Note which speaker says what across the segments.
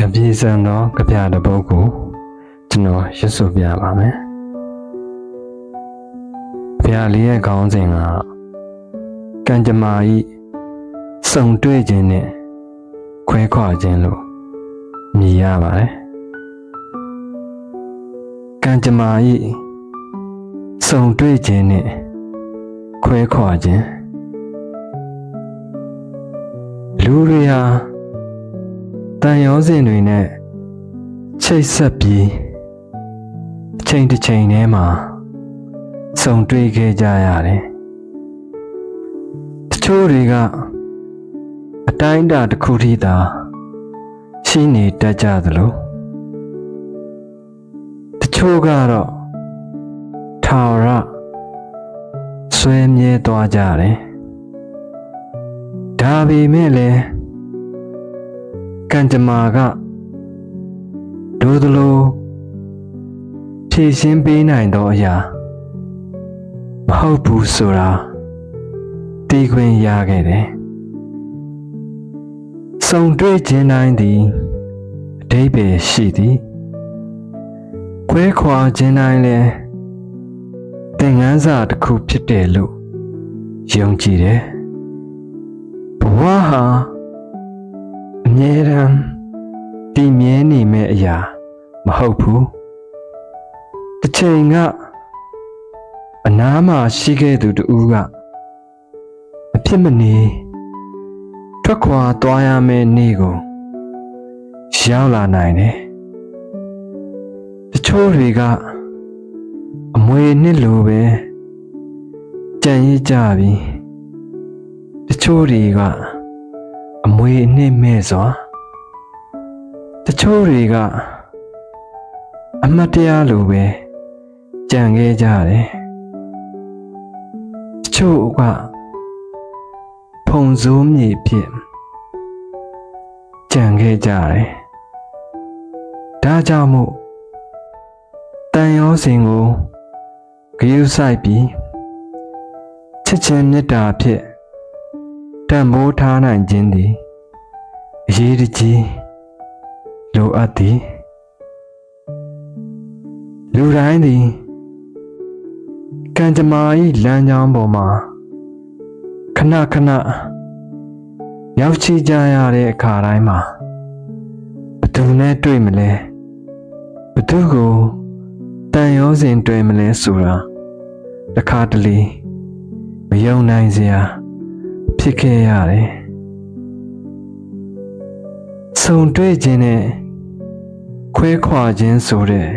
Speaker 1: ကပြေစံသောကပြတစ်ပုဒ်ကိုကျွန်တော်ရွတ်ဆိုပြပါမယ်။ဗျာလေးရဲ့ခေါင်းစဉ်ကကံကြမ္မာဤစုံတွေ့ခြင်းနဲ့ခွဲခွာခြင်းလို့မြည်ရပါတယ်။ကံကြမ္မာဤစုံတွေ့ခြင်းနဲ့ခွဲခွာခြင်းလူတွေဟာတန်ရောစဉ်တွေနဲ့ချိတ်ဆက်ပြီးအချိန်တစ်ချိန်ထဲမှာစုံတွေ့ခဲ့ကြရတယ်။တချို့တွေကအတိုင်းအတာတစ်ခုထိသာရှိနေတတ်ကြသလိုတချို့ကတော့ထာဝရဆွဲမြဲသွားကြတယ်။ဒါပေမဲ့လည်းကံကြမ္မာကဒို့သလိုဖြည့်ရှင်းပေးနိုင်သောအရာမဟုတ်ဘူးဆိုတာသိခွင့်ရခဲ့တယ်။စုံတွေ့ခြင်းတိုင်းသည်အဓိပ္ပာယ်ရှိသည်။ခွဲခွာခြင်းတိုင်းလည်းသင်ခန်းစာတစ်ခုဖြစ်တယ်လို့ယုံကြည်တယ်။ဘဝဟာအမြဲတမ်းတည်မြဲနေမယ့်အရာမဟုတ်ဘူး။တစ်ချိန်ကအနားမှာရှိခဲ့သူတူကအဖြစ်မနေထွက်ခွာသွားရမယ့်နေ့ကိုရောက်လာနိုင်တယ်။တချို့တွေကအမွေနှစ်လိုပဲကြံ့ရစ်ကြပြီ။တချို့တွေကအမွေအနှစ်မဲ့စွာတချို့တွေကအမတ်တရားလိုပဲကြံခဲ့ကြတယ်တချို့ကဖုံစိုးမြေဖြစ်ကြံခဲ့ကြတယ်ဒါကြောင့်မို့တန်ရောစဉ်ကိုဂရုစိုက်ပြီးချစ်ချင်းမေတ္တာဖြင့်တန်ဖိုးထားနိုင်ခြင်းသည်အရေးကြီးလိုအပ်သည်လူတိုင်းသည်ကံကြမ္မာ၏လမ်းကြောင်းပေါ်မှာခဏခဏရောက်ချကြရတဲ့အခါတိုင်းမှာဘသူနဲ့တွေ့မလဲဘသူကိုတန်ရောစဉ်တွေ့မလဲဆိုတာတစ်ခါတလေမယုံနိုင်စရာဖြစ်ခဲ့ရတယ်စုံတွေ့ခြင်းနဲ့ခွဲခွာခြင်းဆိုတဲ့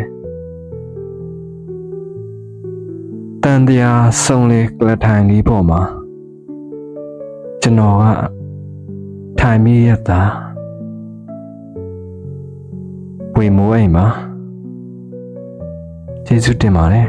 Speaker 1: တန်တရားစုံလေကလထိုင်လေးပေါ်မှာကျွန်တော်ကထိုင်မိရတာဝေမိုးအိမ်မှာကျေးဇူးတင်ပါတယ်